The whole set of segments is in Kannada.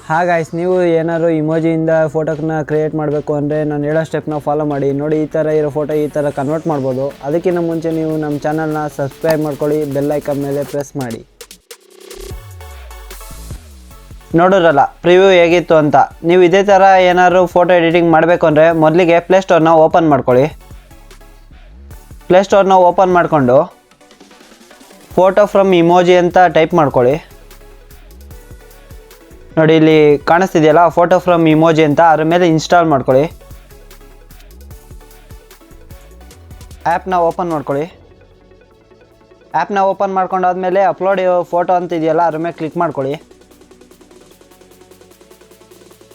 ಹಾಗಾಯ್ಸ್, ನೀವು ಏನಾದ್ರು ಇಮೋಜಿಯಿಂದ ಫೋಟೋನ ಕ್ರಿಯೇಟ್ ಮಾಡಬೇಕು ಅಂದರೆ ನಾನು ಹೇಳೋ ಸ್ಟೆಪ್ನ ಫಾಲೋ ಮಾಡಿ. ನೋಡಿ, ಈ ಥರ ಇರೋ ಫೋಟೋ ಈ ಥರ ಕನ್ವರ್ಟ್ ಮಾಡ್ಬೋದು. ಅದಕ್ಕಿಂತ ಮುಂಚೆ ನೀವು ನಮ್ಮ ಚಾನಲ್ನ ಸಬ್ಸ್ಕ್ರೈಬ್ ಮಾಡ್ಕೊಳ್ಳಿ, ಬೆಲ್ ಐಕಾನ್ ಮೇಲೆ ಪ್ರೆಸ್ ಮಾಡಿ. ನೋಡಿರಲ್ಲ ಪ್ರಿವ್ಯೂ ಹೇಗಿತ್ತು ಅಂತ. ನೀವು ಇದೇ ಥರ ಏನಾದ್ರು ಫೋಟೋ ಎಡಿಟಿಂಗ್ ಮಾಡಬೇಕು ಅಂದರೆ ಮೊದಲಿಗೆ ಪ್ಲೇಸ್ಟೋರ್ನ ಓಪನ್ ಮಾಡ್ಕೊಳ್ಳಿ. ಪ್ಲೇಸ್ಟೋರ್ನ ಓಪನ್ ಮಾಡಿಕೊಂಡು ಫೋಟೋ ಫ್ರಮ್ ಇಮೋಜಿ ಅಂತ ಟೈಪ್ ಮಾಡ್ಕೊಳ್ಳಿ. ನೋಡಿ, ಇಲ್ಲಿ ಕಾಣಿಸ್ತಿದೆಯಲ್ಲ ಫೋಟೋ ಫ್ರಮ್ ಇಮೋಜಿ ಅಂತ, ಅದ್ರ ಮೇಲೆ ಇನ್ಸ್ಟಾಲ್ ಮಾಡ್ಕೊಳ್ಳಿ. ಆ್ಯಪ್ನ ಓಪನ್ ಮಾಡ್ಕೊಳ್ಳಿ. ಆ್ಯಪ್ನ ಓಪನ್ ಮಾಡ್ಕೊಂಡಾದ್ಮೇಲೆ ಅಪ್ಲೋಡ್ ಫೋಟೋ ಅಂತ ಇದೆಯಲ್ಲ ಅದ್ರ ಮೇಲೆ ಕ್ಲಿಕ್ ಮಾಡ್ಕೊಳ್ಳಿ.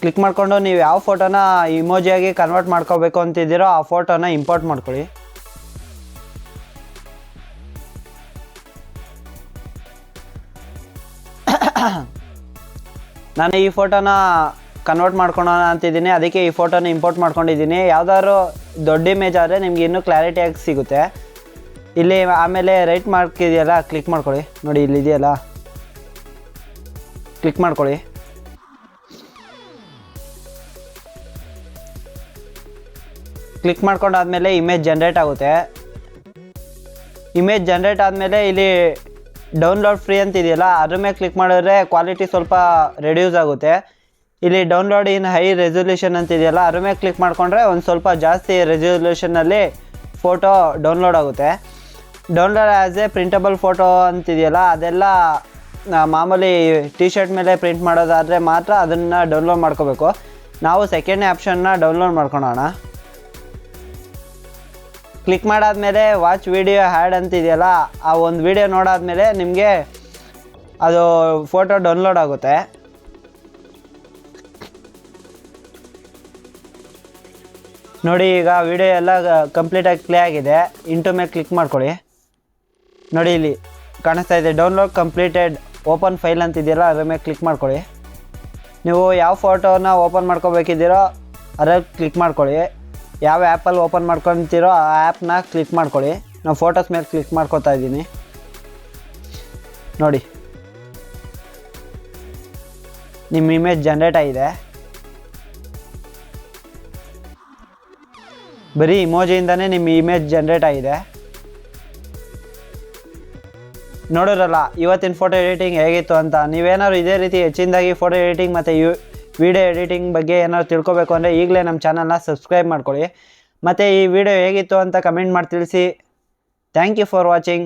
ಕ್ಲಿಕ್ ಮಾಡಿಕೊಂಡು ನೀವು ಯಾವ ಫೋಟೋನ ಇಮೋಜಿಯಾಗಿ ಕನ್ವರ್ಟ್ ಮಾಡ್ಕೋಬೇಕು ಅಂತಿದ್ದೀರೋ ಆ ಫೋಟೋನ ಇಂಪೋರ್ಟ್ ಮಾಡ್ಕೊಳ್ಳಿ. ನಾನು ಈ ಫೋಟೋನ ಕನ್ವರ್ಟ್ ಮಾಡ್ಕೊಳೋಣ ಅಂತಿದ್ದೀನಿ, ಅದಕ್ಕೆ ಈ ಫೋಟೋನ ಇಂಪೋರ್ಟ್ ಮಾಡ್ಕೊಂಡಿದ್ದೀನಿ. ಯಾವುದಾದ್ರು ದೊಡ್ಡ ಇಮೇಜ್ ಆದರೆ ನಿಮ್ಗೆ ಇನ್ನೂ ಕ್ಲಾರಿಟಿಯಾಗಿ ಸಿಗುತ್ತೆ. ಇಲ್ಲಿ ಆಮೇಲೆ ರೈಟ್ ಮಾರ್ಕ್ ಇದೆಯಲ್ಲ, ಕ್ಲಿಕ್ ಮಾಡ್ಕೊಳ್ಳಿ. ನೋಡಿ, ಇಲ್ಲಿ ಇದೆಯಲ್ಲ, ಕ್ಲಿಕ್ ಮಾಡ್ಕೊಳ್ಳಿ. ಕ್ಲಿಕ್ ಮಾಡ್ಕೊಂಡಾದ್ಮೇಲೆ ಇಮೇಜ್ ಜನ್ರೇಟ್ ಆಗುತ್ತೆ. ಇಮೇಜ್ ಜನ್ರೇಟ್ ಆದಮೇಲೆ ಇಲ್ಲಿ ಡೌನ್ಲೋಡ್ ಫ್ರೀ ಅಂತ ಇದೆಯಲ್ಲ ಅದ್ರ ಮೇಲೆ ಕ್ಲಿಕ್ ಮಾಡಿದ್ರೆ ಕ್ವಾಲಿಟಿ ಸ್ವಲ್ಪ ರೆಡ್ಯೂಸ್ ಆಗುತ್ತೆ. ಇಲ್ಲಿ ಡೌನ್ಲೋಡ್ ಇನ್ ಹೈ ರೆಸೊಲ್ಯೂಷನ್ ಅಂತ ಇದೆಯಲ್ಲ ಅದ್ರ ಮೇಲೆ ಕ್ಲಿಕ್ ಮಾಡಿಕೊಂಡ್ರೆ ಒಂದು ಸ್ವಲ್ಪ ಜಾಸ್ತಿ ರೆಸೊಲ್ಯೂಷನ್ನಲ್ಲಿ ಫೋಟೋ ಡೌನ್ಲೋಡ್ ಆಗುತ್ತೆ. ಡೌನ್ಲೋಡ್ ಆ್ಯಸ್ ಎ ಪ್ರಿಂಟಬಲ್ ಫೋಟೋ ಅಂತಿದೆಯಲ್ಲ ಅದೆಲ್ಲ ಮಾಮೂಲಿ ಟಿ ಶರ್ಟ್ ಮೇಲೆ ಪ್ರಿಂಟ್ ಮಾಡೋದಾದರೆ ಮಾತ್ರ ಅದನ್ನು ಡೌನ್ಲೋಡ್ ಮಾಡ್ಕೋಬೇಕು. ನಾವು ಸೆಕೆಂಡ್ ಆಪ್ಷನ್ನ ಡೌನ್ಲೋಡ್ ಮಾಡ್ಕೊಳೋಣ. ಕ್ಲಿಕ್ ಮಾಡಾದ್ಮೇಲೆ ವಾಚ್ ವಿಡಿಯೋ ಹ್ಯಾಡ್ ಅಂತಿದೆಯಲ್ಲ ಆ ಒಂದು ವಿಡಿಯೋ ನೋಡಾದ್ಮೇಲೆ ನಿಮಗೆ ಅದು ಫೋಟೋ ಡೌನ್ಲೋಡ್ ಆಗುತ್ತೆ. ನೋಡಿ, ಈಗ ವಿಡಿಯೋ ಎಲ್ಲ ಕಂಪ್ಲೀಟಾಗಿ ಪ್ಲೇ ಆಗಿದೆ. ಇಂಟು ಮೇಲೆ ಕ್ಲಿಕ್ ಮಾಡ್ಕೊಳ್ಳಿ. ನೋಡಿ, ಇಲ್ಲಿ ಕಾಣಿಸ್ತಾ ಇದೆ ಡೌನ್ಲೋಡ್ ಕಂಪ್ಲೀಟೆಡ್ ಓಪನ್ ಫೈಲ್ ಅಂತಿದೆಯಲ್ಲ ಅದ್ರ ಮೇಲೆ ಕ್ಲಿಕ್ ಮಾಡ್ಕೊಳ್ಳಿ. ನೀವು ಯಾವ ಫೋಟೋನ ಓಪನ್ ಮಾಡ್ಕೋಬೇಕಿದ್ದೀರೋ ಅದ್ರಲ್ಲಿ ಕ್ಲಿಕ್ ಮಾಡ್ಕೊಳ್ಳಿ. ಯಾವ ಆ್ಯಪಲ್ಲಿ ಓಪನ್ ಮಾಡ್ಕೊತೀರೋ ಆ ಆ್ಯಪ್ನ ಕ್ಲಿಕ್ ಮಾಡ್ಕೊಳ್ಳಿ. ನಾನು ಫೋಟೋಸ್ ಮೇಲೆ ಕ್ಲಿಕ್ ಮಾಡ್ಕೊತಾ ಇದ್ದೀನಿ. ನೋಡಿ, ನಿಮ್ಮ ಇಮೇಜ್ ಜನ್ರೇಟ್ ಆಗಿದೆ. ಬರೀ ಇಮೋಜಿಯಿಂದನೇ ನಿಮ್ಮ ಇಮೇಜ್ ಜನ್ರೇಟ್ ಆಗಿದೆ. ನೋಡಿರಲ್ಲ ಇವತ್ತಿನ ಫೋಟೋ ಎಡಿಟಿಂಗ್ ಹೇಗಿತ್ತು ಅಂತ. ನೀವೇನಾದ್ರು ಇದೇ ರೀತಿ ಹೆಚ್ಚಿನದಾಗಿ ಫೋಟೋ ಎಡಿಟಿಂಗ್ ಮತ್ತು ವಿಡಿಯೋ ಎಡಿಟಿಂಗ್ ಬಗ್ಗೆ ಏನಾದ್ರು ತಿಳ್ಕೊಬೇಕು ಅಂದರೆ ಈಗಲೇ ನಮ್ಮ ಚಾನಲ್ನ ಸಬ್ಸ್ಕ್ರೈಬ್ ಮಾಡ್ಕೊಳ್ಳಿ. ಮತ್ತು ಈ ವಿಡಿಯೋ ಹೇಗಿತ್ತು ಅಂತ ಕಮೆಂಟ್ ಮಾಡಿ ತಿಳಿಸಿ. Thank you for watching.